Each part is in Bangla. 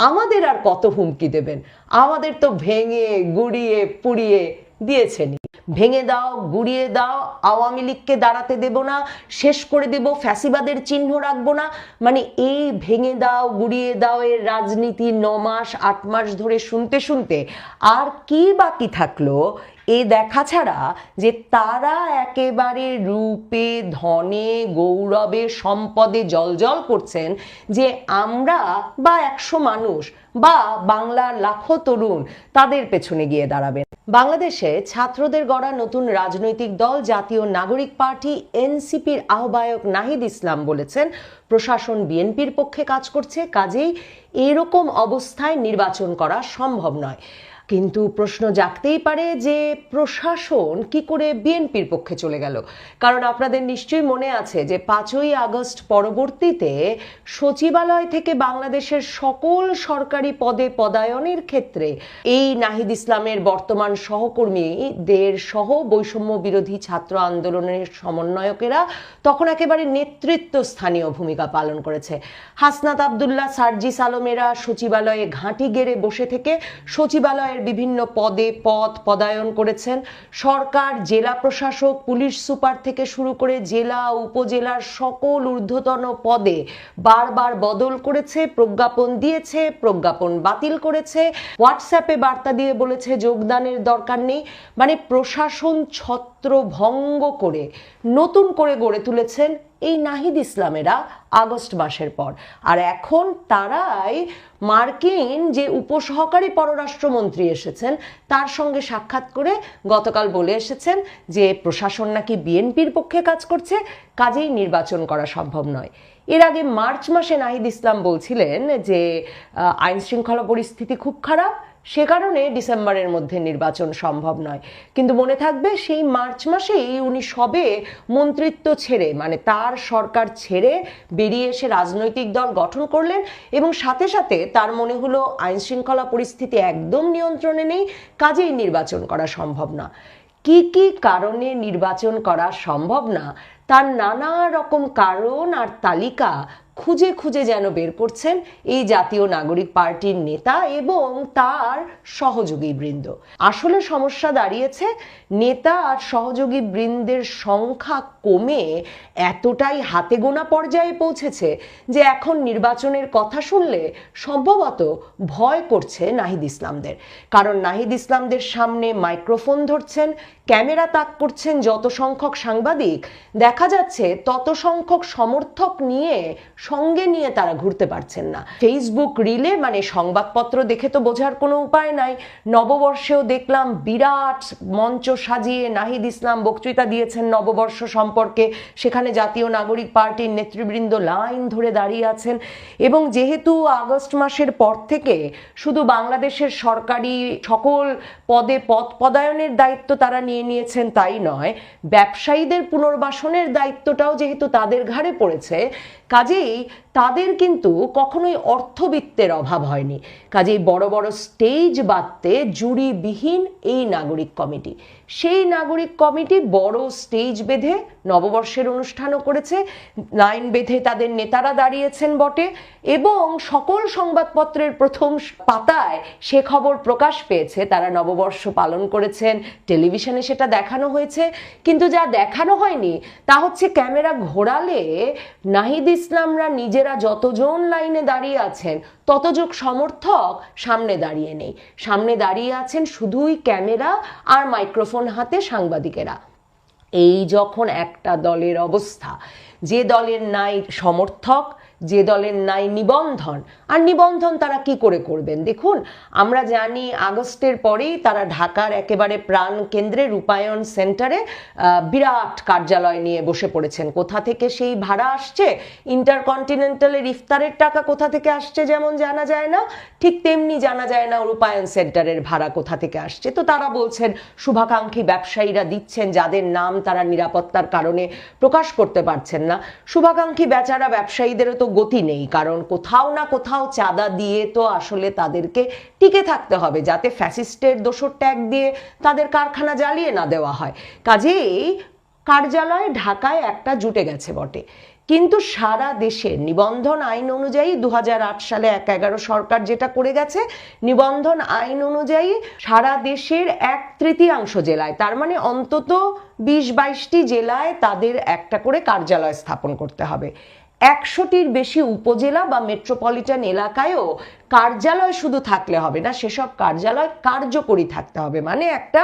আমাদের আর কত হুমকি দেবেন? আমাদের তো ভেঙে গুড়িয়ে পুড়িয়ে দিয়েছেনই। ভেঙে দাও, গুড়িয়ে দাও, আওয়ামী লীগকে দাঁড়াতে দেব না, শেষ করে দেব, ফ্যাসিবাদের চিহ্ন রাখবো না। মানে এই ভেঙে দাও গুড়িয়ে দাও এর রাজনীতি 9 মাস 8 মাস ধরে শুনতে শুনতে আর কি বাকি থাকলো এ দেখা ছাড়া যে তারা একেবারে রূপে ধনে গৌরবে সম্পদে জলজল করছেন, যে আমরা বা 100 মানুষ বা বাংলার লাখো তরুণ তাদের পেছনে গিয়ে দাঁড়াবেন। বাংলাদেশে ছাত্রদের গড়া নতুন রাজনৈতিক দল জাতীয় নাগরিক পার্টি এনসিপির আহ্বায়ক নাহিদ ইসলাম বলেছেন, প্রশাসন বিএনপির পক্ষে কাজ করছে, কাজেই এরকম অবস্থায় নির্বাচন করা সম্ভব নয়। কিন্তু প্রশ্ন জাগতেই পারে যে প্রশাসন কি করে বিএনপির পক্ষে চলে গেল? কারণ আপনাদের নিশ্চয়ই মনে আছে যে 5ই আগস্ট পরবর্তীতে সচিবালয় থেকে বাংলাদেশের সকল সরকারি পদে পদায়নের ক্ষেত্রে এই নাহিদ ইসলামের বর্তমান সহকর্মীদের সহ বৈষম্য বিরোধী ছাত্র আন্দোলনের সমন্বয়কেরা তখন একেবারে নেতৃত্ব স্থানীয় ভূমিকা পালন করেছে। হাসনাত আবদুল্লাহ, সার্জিস আলমেরা সচিবালয়ে ঘাঁটি গেড়ে বসে থেকে সচিবালয়ের বিভিন্ন পদে পদায়ন করেছেন। সরকার, জেলা প্রশাসক, পুলিশ সুপার থেকে শুরু করে জেলা উপজেলার সকল ঊর্ধ্বতন পদে বারবার বদল করেছে, প্রজ্ঞাপন দিয়েছে, প্রজ্ঞাপন বাতিল করেছে, হোয়াটসঅ্যাপে বার্তা দিয়ে বলেছে যোগদানের দরকার নেই। মানে প্রশাসন ছত্রভঙ্গ করে নতুন করে গড়ে তুলেছেন এই নাহিদ ইসলামেরা আগস্ট মাসের পর। আর এখন তারাই মার্কিন যে উপসহকারী পররাষ্ট্রমন্ত্রী এসেছেন তার সঙ্গে সাক্ষাৎ করে গতকাল বলে এসেছেন যে প্রশাসন নাকি বিএনপির পক্ষে কাজ করছে, কাজেই নির্বাচন করা সম্ভব নয়। এর আগে মার্চ মাসে নাহিদ ইসলাম বলছিলেন যে আইন শৃঙ্খলা পরিস্থিতি খুব খারাপ, সে কারণে ডিসেম্বরের মধ্যে নির্বাচন সম্ভব নয়। কিন্তু মনে থাকবে সেই মার্চ মাসেই উনি সবে মন্ত্রিত্ব ছেড়ে, মানে তার সরকার ছেড়ে বেরিয়ে এসে রাজনৈতিক দল গঠন করলেন এবং সাথে সাথে তার মনে হলো আইন শৃঙ্খলা পরিস্থিতি একদম নিয়ন্ত্রণে নেই, কাজেই নির্বাচন করা সম্ভব না। কি কি কারণে নির্বাচন করা সম্ভব না তার নানা রকম কারণ আর তালিকা খুঁজে খুঁজে যেন বের করছেন এই জাতীয় নাগরিক পার্টির নেতা এবং তার সহযোগী বৃন্দ। আসলে সমস্যা দাঁড়িয়েছে নেতা আর সহযোগী বৃন্দের সংখ্যা কমে এতটাই হাতে গোনা পর্যায়ে পৌঁছেছে যে এখন নির্বাচনের কথা শুনলে সম্ভবত ভয় করছে নাহিদ ইসলামদের। কারণ নাহিদ ইসলামদের সামনে মাইক্রোফোন ধরছেন, ক্যামেরা তাক করছেন যত সংখ্যক সাংবাদিক, দেখা যাচ্ছে তত সংখ্যক সমর্থক নিয়ে সঙ্গে নিয়ে তারা ঘুরতে পারছেন না। ফেসবুক রিলে, মানে সংবাদপত্র দেখে তো বোঝার কোনো উপায় নাই, নববর্ষেও দেখলাম বিরাট মঞ্চ সাজিয়ে নাহিদ ইসলাম বক্তৃতা দিয়েছেন নববর্ষ সম্পর্কে, সেখানে জাতীয় নাগরিক পার্টির নেতৃবৃন্দ লাইন ধরে দাঁড়িয়ে আছেন। এবং যেহেতু আগস্ট মাসের পর থেকে শুধু বাংলাদেশের সরকারি সকল পদে পদায়নের দায়িত্ব তারা নিয়ে নিয়েছেন তাই নয়, ব্যবসায়ীদের পুনর্বাসনের দায়িত্বটাও যেহেতু তাদের ঘাড়ে পড়েছে, কাজেই তাদের কিন্তু কখনোই অর্থবিত্তের অভাব হয়নি। কাজেই বড় বড় স্টেজ বাঁধতে জুরিবিহীন এই নাগরিক কমিটি, সেই নাগরিক কমিটি বড় স্টেজ বেঁধে নববর্ষের অনুষ্ঠানও করেছে, লাইন বেঁধে তাদের নেতারা দাঁড়িয়েছেন বটে, এবং সকল সংবাদপত্রের প্রথম পাতায় সে খবর প্রকাশ পেয়েছে তারা নববর্ষ পালন করেছেন, টেলিভিশনে সেটা দেখানো হয়েছে। কিন্তু যা দেখানো হয়নি তা হচ্ছে ক্যামেরা ঘোরালে নাহিদ ইসলামরা নিজেরা যতজন লাইনে দাঁড়িয়ে আছেন ততজন সমর্থক সামনে দাঁড়িয়ে নেই, সামনে দাঁড়িয়ে আছেন শুধুই ক্যামেরা আর মাইক্রোফোন হাতে সাংবাদিকেরা। এই যখন একটা দলের অবস্থা, যে দলের নাই সমর্থক, যে দলের নাই নিবন্ধন, আর নিবন্ধন তারা কি করে করবেন? দেখুন, আমরা জানি আগস্টের পরেই তারা ঢাকার একেবারে প্রাণ কেন্দ্রে রূপায়ণ সেন্টারে বিরাট কার্যালয় নিয়ে বসে পড়েছেন। কোথা থেকে সেই ভাড়া আসছে, ইন্টারকন্টিনেন্টালের ইফতারের টাকা কোথা থেকে আসছে যেমন জানা যায় না, ঠিক তেমনি জানা যায় না রূপায়ণ সেন্টারের ভাড়া কোথা থেকে আসছে। তো তারা বলছেন শুভাকাঙ্ক্ষী ব্যবসায়ীরা দিচ্ছেন, যাদের নাম তারা নিরাপত্তার কারণে প্রকাশ করতে পারছেন না। শুভাকাঙ্ক্ষী বেচারা ব্যবসায়ীদেরও তো গতি নেই, কারণ কোথাও না কোথাও চাঁদা দিয়ে তো আসলে তাদেরকে টিকে থাকতে হবে যাতে ফ্যাসিস্টের দোসর ট্যাগ দিয়ে তাদের কারখানা জ্বালিয়ে না দেওয়া হয়। কাজেই কার্যালয় ঢাকায় একটা জুটে গেছে বটে, কিন্তু সারা দেশে নিবন্ধন আইন অনুযায়ী 2008 সালে 1/11 সরকার যেটা করে গেছে, নিবন্ধন আইন অনুযায়ী সারা দেশের 1/3 জেলায়, তার মানে অন্তত 20-22টি জেলায় তাদের একটা করে কার্যালয় স্থাপন করতে হবে। 100টির বেশি উপজেলা বা মেট্রোপলিটন এলাকায়ও কার্যালয় শুধু থাকলে হবে না, সেসব কার্যালয় কার্যকরী থাকতে হবে, মানে একটা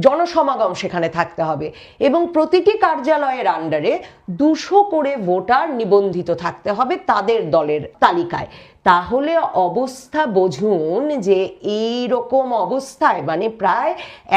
জনসমাগম সেখানে থাকতে হবে, এবং প্রতিটি কার্যালয়ের আন্ডারে 200 করে ভোটার নিবন্ধিত থাকতে হবে তাদের দলের তালিকায়। তাহলে অবস্থা বুঝুন যে এই রকম অবস্থায় মানে প্রায়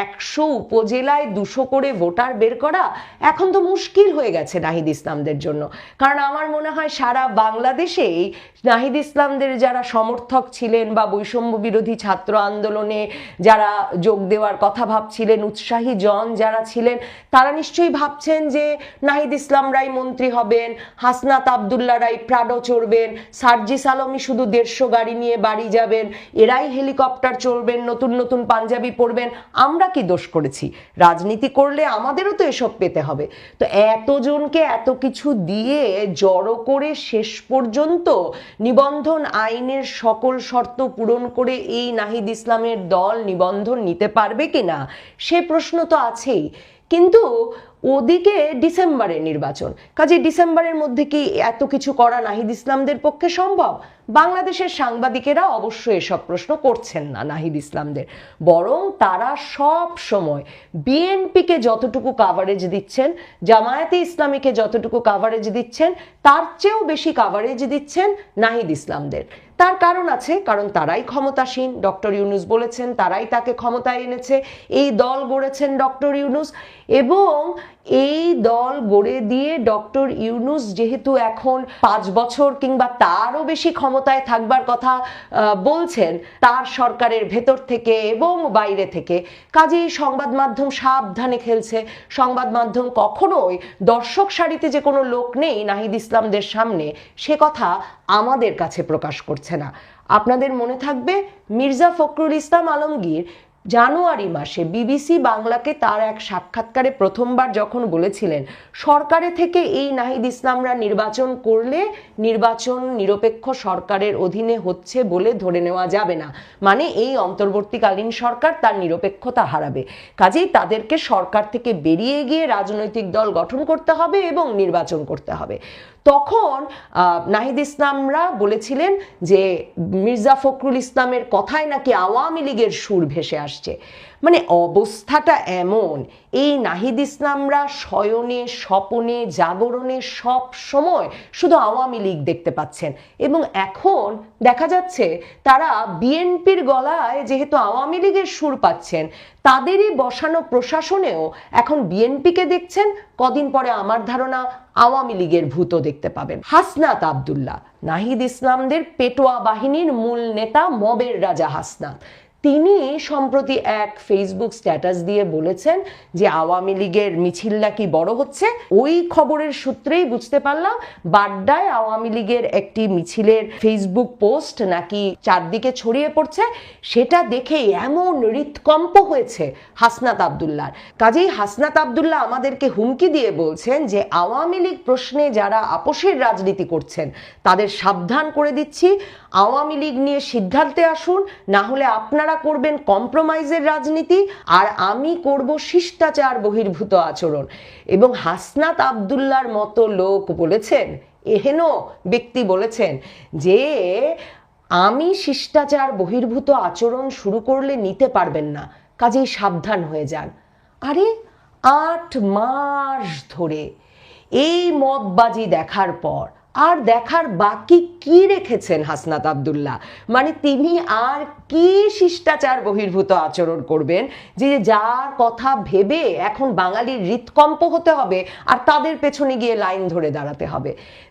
100 উপজেলায় 200 করে ভোটার বের করা এখন তো মুশকিল হয়ে গেছে নাহিদ ইসলামদের জন্য। কারণ আমার মনে হয় সারা বাংলাদেশেই নাহিদ ইসলামদের যারা সমর্থক ছিলেন বা বৈষম্য বিরোধী ছাত্র আন্দোলনে যারা যোগ দেওয়ার কথা ভাবছিলেন, উৎসাহী জন যারা ছিলেন, তারা নিশ্চয়ই ভাবছেন যে নাহিদ ইসলাম রায় মন্ত্রী হবেন, হাসনাত আবদুল্লাহ রায় প্রাডো চড়বেন, সার্জিস আলমী শুধু 150 গাড়ি নিয়ে বাড়ি যাবেন, এরাই হেলিকপ্টার চড়বেন, নতুন নতুন পাঞ্জাবি পরবেন। আমরা কি দোষ করেছি? রাজনীতি করলে আমাদেরও তো এসব পেতে হবে। তো এতজনকে এত কিছু দিয়ে জড়ো করে শেষ পর্যন্ত নিবন্ধন আইনের সকল শর্ত পূরণ করে এই নাহিদ ইসলামের দল নিবন্ধন নিতে পারবে কিনা সে প্রশ্ন তো আছেই। কিন্তু ওদিকে ডিসেম্বরে নির্বাচন, কাজে ডিসেম্বরের মধ্যে কি এত কিছু করা নাহিদ ইসলামদের পক্ষে সম্ভব? বাংলাদেশের সাংবাদিকেরা অবশ্য এসব প্রশ্ন করছেন না নাহিদ ইসলামদের, বরং তারা সব সময় বিএনপিকে যতটুকু কাভারেজ দিচ্ছেন, জামায়াতে ইসলামীকে যতটুকু কাভারেজ দিচ্ছেন, তার চেয়েও বেশি কাভারেজ দিচ্ছেন নাহিদ ইসলামদের। তার কারণ আছে, কারণ তারাই ক্ষমতাসীন, ডক্টর ইউনূস বলেছেন তারাই তাকে ক্ষমতায় এনেছে, এই দল গড়েছেন ডক্টর ইউনূস, এবং এই দল গড়ে দিয়ে ডক্টর ইউনূস যেহেতু এখন 5 বছর কিংবা তারও বেশি ক্ষমতায় থাকবার কথা বলছেন তার সরকারের ভেতর থেকে এবং বাইরে থেকে, কাজেই সংবাদ মাধ্যম সাবধানে খেলছে। সংবাদ মাধ্যম কখনোই দর্শক সারিতে যে কোনো লোক নেই নাহিদ ইসলামদের সামনে সে কথা আমাদের কাছে প্রকাশ করছে না। আপনাদের মনে থাকবে মির্জা ফখরুল ইসলাম আলমগীর জানুয়ারি মাসে বিবিসি বাংলাকে তার এক সাক্ষাৎকারে প্রথমবার যখন বলেছিলেন সরকারে থেকে এই নাহিদ ইসলামরা নির্বাচন করলে নির্বাচন নিরপেক্ষ সরকারের অধীনে হচ্ছে বলে ধরে নেওয়া যাবে না, মানে এই অন্তর্বর্তীকালীন সরকার তার নিরপেক্ষতা হারাবে, কাজেই তাদেরকে সরকার থেকে বেরিয়ে গিয়ে রাজনৈতিক দল গঠন করতে হবে এবং নির্বাচন করতে হবে। তখন নাহিদ ইসলামরা বলেছিলেন যে মির্জা ফখরুল ইসলামের কথায় নাকি আওয়ামী লীগের সুর ভেসে আসছে। মানে অবস্থাটা এমন, এই নাহিদ ইসলামরা শয়নে স্বপনে জাগরণে সব সময় শুধু আওয়ামী লীগ দেখতে পাচ্ছেন, এবং এখন দেখা যাচ্ছে তারা বিএনপির গলায় যেহেতু আওয়ামী লীগের সুর পাচ্ছেন, তাদেরই বসানো প্রশাসনেও এখন বিএনপিকে দেখছেন, কদিন পরে আমার ধারণা আওয়ামী লীগের ভূতও দেখতে পাবেন। হাসনাত আবদুল্লাহ নাহিদ ইসলামদের পেটোয়া বাহিনীর মূল নেতা, মবের রাজা হাসনাত, তিনি সম্প্রতি এক ফেসবুক স্ট্যাটাস দিয়ে বলেছেন যে আওয়ামী লীগের মিছিল নাকি বড় হচ্ছে। ওই খবরের সূত্রেই বুঝতে পারলাম বাড্ডায় আওয়ামী লীগের একটি মিছিলের ফেসবুক পোস্ট নাকি চারদিকে ছড়িয়ে পড়ছে, সেটা দেখে এমন হৃৎকম্প হয়েছে হাসনাত আবদুল্লাহর। কাজেই হাসনাত আবদুল্লাহ আমাদেরকে হুমকি দিয়ে বলছেন যে আওয়ামী লীগ প্রশ্নে যারা আপোষের রাজনীতি করছেন তাদের সাবধান করে দিচ্ছি, আওয়ামী লীগ নিয়ে সিদ্ধান্তে আসুন, না হলে আপনারা করবেন কম্প্রোমাইজের রাজনীতি আর আমি করব শিষ্টাচার বহির্ভূত আচরণ। এবং হাসনাত আবদুল্লাহর মতো লোক বলেছেন, এহেন ব্যক্তি বলেছেন যে আমি শিষ্টাচার বহির্ভূত আচরণ শুরু করলে নিতে পারবেন না, কাজেই সাবধান হয়ে যান। আরে 8 মাস ধরে এই মববাজি দেখার পর আর দেখার বাকি কি রেখেছেন হাসনাত আবদুল্লাহ? মানে তিনি আর কি শিষ্টাচার বহির্ভূত আচরণ করবেন যে যার কথা ভেবে এখন বাঙালির হৃৎকম্প হতে হবে আর তাদের পেছনে গিয়ে লাইন ধরে দাঁড়াতে হবে?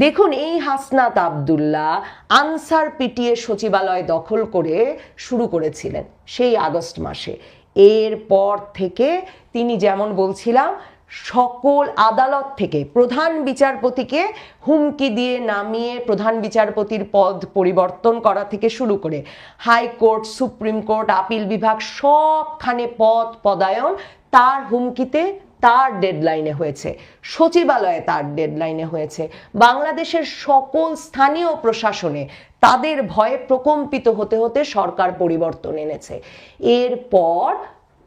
দেখুন, এই হাসনাত আবদুল্লাহ আনসার পিটিয়ে সচিবালয় দখল করে শুরু করেছিলেন সেই আগস্ট মাসে। এরপর থেকে তিনি যেমন বলছিলাম সকল আদালত থেকে প্রধান বিচারপতিকে হুমকি দিয়ে নামিয়ে প্রধান বিচারপতির পদ পরিবর্তন করা থেকে শুরু করে হাইকোর্ট, সুপ্রিম কোর্ট, আপিল বিভাগ সবখানে পদ পদায়ন তার হুমকিতে তার ডেডলাইনে হয়েছে, সচিবালয়ে তার ডেডলাইনে হয়েছে, বাংলাদেশের সকল স্থানীয় প্রশাসনে তাদের ভয়ে প্রকম্পিত হতে হতে সরকার পরিবর্তন এনেছে। এরপর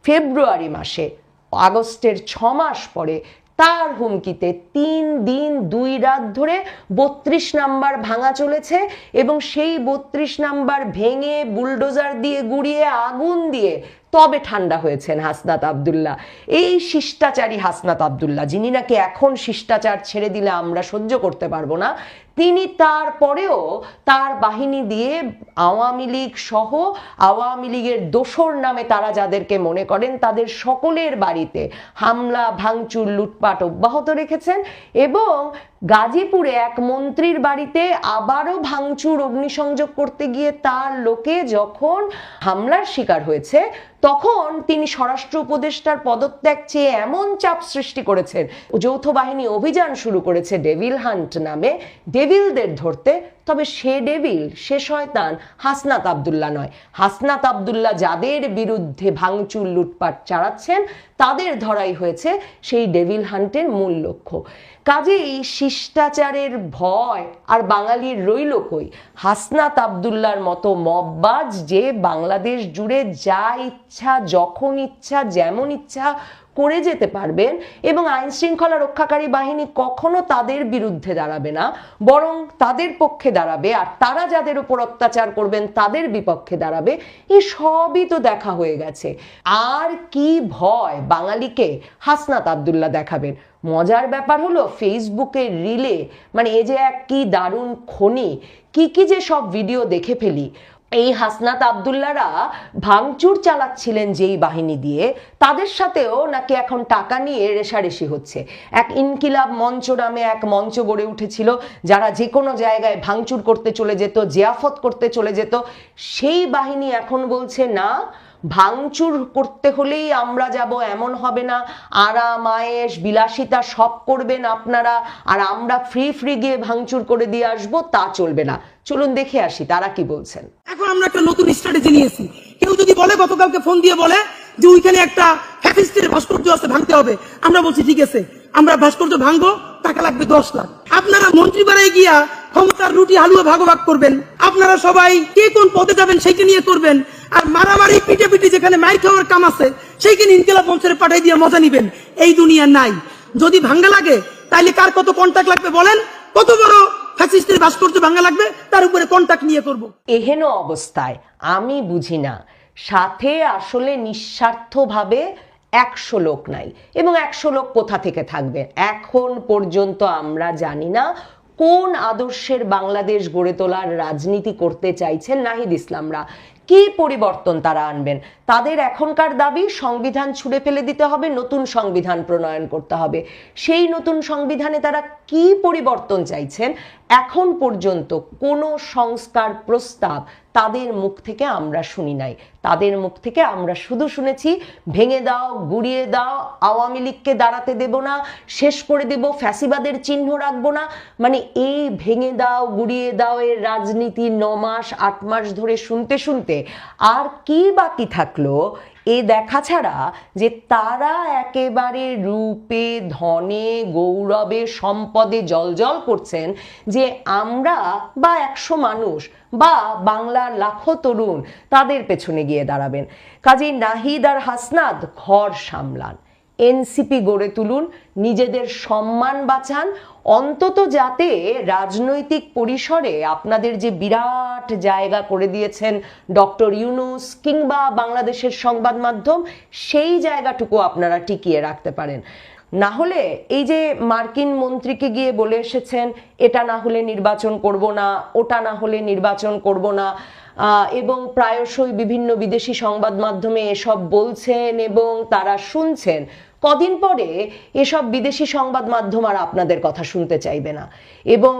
ফেব্রুয়ারি মাসে, আগস্টের 6 মাস পরে তার হুমকিতে 3 দিন 2 রাত ধরে 32 নাম্বার ভাঙা চলেছে এবং সেই 32 নাম্বার ভেঙে বুলডোজার দিয়ে গুড়িয়ে আগুন দিয়ে তবে ঠান্ডা হয়েছেন হাসনাত আব্দুল্লাহ। এই শিষ্টাচারী হাসনাত আব্দুল্লাহ, যিনি নাকি এখন শিষ্টাচার ছেড়ে দিলে আমরা সহ্য করতে পারবো না, তিনি তারপরেও তার বাহিনী দিয়ে আওয়ামী লীগ সহ আওয়ামী লীগের দোসর নামে তারা যাদেরকে মনে করেন তাদের সকলের বাড়িতে হামলা, ভাঙচুর, লুটপাট অব্যাহত রেখেছেন এবং গাজীপুরে এক মন্ত্রীর বাড়িতে আবারও ভাঙচুর, অগ্নিসংযোগ করতে গিয়ে তার লোকে যখন হামলার শিকার হয়েছে তখন তিনি স্বরাষ্ট্র উপদেষ্টার পদত্যাগ চেয়ে এমন চাপ সৃষ্টি করেছেন, যৌথ বাহিনী অভিযান শুরু করেছে ডেভিল হান্ট নামে ডেভিলদের ধরতে। তবে সে ডেভিল, সে শয়তান হাসনাত আব্দুল্লাহ নয়। হাসনাত আব্দুল্লাহ যাদের বিরুদ্ধে ভাঙচুর, লুটপাট চালাচ্ছেন তাদের ধরাই হয়েছে সেই ডেভিল হান্টের মূল লক্ষ্য। কাজেই শিষ্টাচারের ভয় আর বাঙালির রইল কই? হাসনাত আব্দুল্লাহর মতো মববাজ যে বাংলাদেশ জুড়ে যা ইচ্ছা, যখন ইচ্ছা, যেমন ইচ্ছা করে যেতে পারবেন এবং আইন শৃঙ্খলা রক্ষাকারী বাহিনী কখনো তাদের বিরুদ্ধে দাঁড়াবে না, বরং তাদের পক্ষে দাঁড়াবে, আর তারা যাদের উপর অত্যাচার করবেন তাদের বিপক্ষে দাঁড়াবে, এই সবই তো দেখা হয়ে গেছে। আর কি ভয় বাঙালিকে হাসনাত আব্দুল্লাহ দেখাবেন? মজার ব্যাপার হলো ফেসবুকের রিলে, মানে এ যে এক কি দারুণ খনি, কি কি যে সব ভিডিও দেখে ফেলি। এই হাসনাত আব্দুল্লাহরা ভাঙচুর চালাচ্ছিলেন যেই বাহিনী দিয়ে, তাদের সাথেও নাকি এখন টাকা নিয়ে রেশারেশি হচ্ছে। এক ইনকিলাব মঞ্চ নামে এক মঞ্চ গড়ে উঠেছিল, যারা যে কোনো জায়গায় ভাঙচুর করতে চলে যেত, জিয়াফত করতে চলে যেত। সেই বাহিনী এখন বলছে না, ভাঙচুর করতে হলেই আমরা যাব, এমন হবে না, আরাম আয়েশ বিলাসিতা সব করবেন আপনারা আর আমরা ফ্রি ফ্রি গিয়ে ভাঙচুর করে দিয়ে আসবো, তা চলবে না। চলুন দেখে আসি তারা কি বলছেন। এখন আমরা একটা নতুন স্ট্র্যাটেজি নিয়েছি। কেউ যদি বলে, গতকালকে ফোন দিয়ে বলে যে ওইখানে একটা ফ্যাসিস্টের ভাস্কর্য আছে, ভাঙতে হবে, আমরা বলছি ঠিক আছে, আমরা ভাস্কর্য ভাঙবো, টাকা লাগবে 10 লাখ। আপনারা মন্ত্রী বাড়ায় গিয়া ক্ষমতার রুটি হালুয়া ভাগ করবেন, আপনারা সবাই কে কোন পদে যাবেন সেইটা নিয়ে করবেন, আর মারামারি পিটে পিটে যেখানে মাইর খাওয়ার কাম আছে সেইখানে ইনকিলাব মঞ্চের পাঠাই দিয়ে মজা নিবেন। এই দুনিয়া নাই। যদি ভাঙ্গা লাগে তাইলে কার কত কন্টাক্ট লাগবে বলেন, কত বড় ফ্যাসিস্টের ভাস্কর্য ভাঙ্গা লাগবে তার উপরে কন্টাক্ট নিয়ে করব। এহেন অবস্থায় আমি বুঝি না সাথে আসলে নিঃস্বার্থভাবে 100 লোক নাই, এবং 100 লোক কোথা থেকে থাকবে? এখন পর্যন্ত আমরা জানি না কোন আদর্শের বাংলাদেশ গড়ে তোলার রাজনীতি করতে চাইছেন নাহিদ ইসলামরা। কি পরিবর্তন তারা আনবেন? তাদের এখনকার দাবি সংবিধান ছুঁড়ে ফেলে দিতে হবে, নতুন সংবিধান প্রণয়ন করতে হবে। সেই নতুন সংবিধানে তারা কি পরিবর্তন চাইছেন এখন পর্যন্ত কোনো সংস্কার প্রস্তাব তাদের মুখ থেকে আমরা শুনি নাই। তাদের মুখ থেকে আমরা শুধু শুনেছি ভেঙে দাও, গুড়িয়ে দাও, আওয়ামী লীগকে দাঁড়াতে দেব না, শেষ করে দেব, ফ্যাসিবাদের চিহ্ন রাখবো না। মানে এই ভেঙে দাও, গুড়িয়ে দাও এর রাজনীতি 9 মাস 8 মাস ধরে শুনতে শুনতে আর কি বাকি থাকলো এ দেখা ছাড়া যে তারা একেবারে রূপে, ধনে, গৌরবে, সম্পদে জলজল করছেন যে আমরা বা 100 মানুষ বা বাংলার লাখো তরুণ তাদের পেছনে গিয়ে দাঁড়াবেন। কাজেই নাহিদ আর হাসনাত ঘর সামলান, এনসিপি গড়ে তুলুন, নিজেদের সম্মান বাঁচান, অন্তত যাতে রাজনৈতিক পরিসরে আপনাদের যে বিরাট জায়গা করে দিয়েছেন ডক্টর ইউনূস কিংবা বাংলাদেশের সংবাদ মাধ্যম, সেই জায়গাটুকু আপনারা টিকিয়ে রাখতে পারেন। না হলে এই যে মার্কিন মন্ত্রীকে গিয়ে বলে এসেছেন এটা না হলে নির্বাচন করব না, ওটা না হলে নির্বাচন করব না, এবং প্রায়শই বিভিন্ন বিদেশি সংবাদ মাধ্যমে এসব বলছেন এবং তারা শুনছেন, কদিন পরে এসব বিদেশি সংবাদ মাধ্যম আর আপনাদের কথা শুনতে চাইবে না। এবং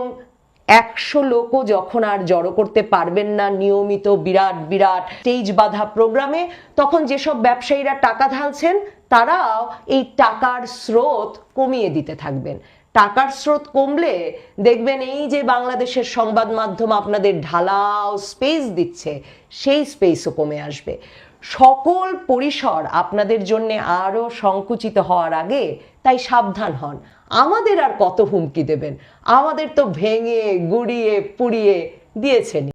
100 লোকও যখন আর জড়ো করতে পারবেন না নিয়মিত বিরাট বিরাট স্টেজ বাঁধা প্রোগ্রামে, তখন যেসব ব্যবসায়ীরা টাকা ঢালছেন তারাও এই টাকার স্রোত কমিয়ে দিতে থাকবেন। টাকার স্রোত কমলে দেখবেন এই যে বাংলাদেশের সংবাদ মাধ্যম আপনাদের ঢালাও স্পেস দিচ্ছে, সেই স্পেসও কমে আসবে। সকল পরিসর আপনাদের জন্য আরো সংকুচিত হওয়ার আগে তাই সাবধান হন। আমাদের আর কত হুমকি দেবেন? আমাদের তো ভেঙে গুড়িয়ে পুড়িয়ে দিয়েছেন।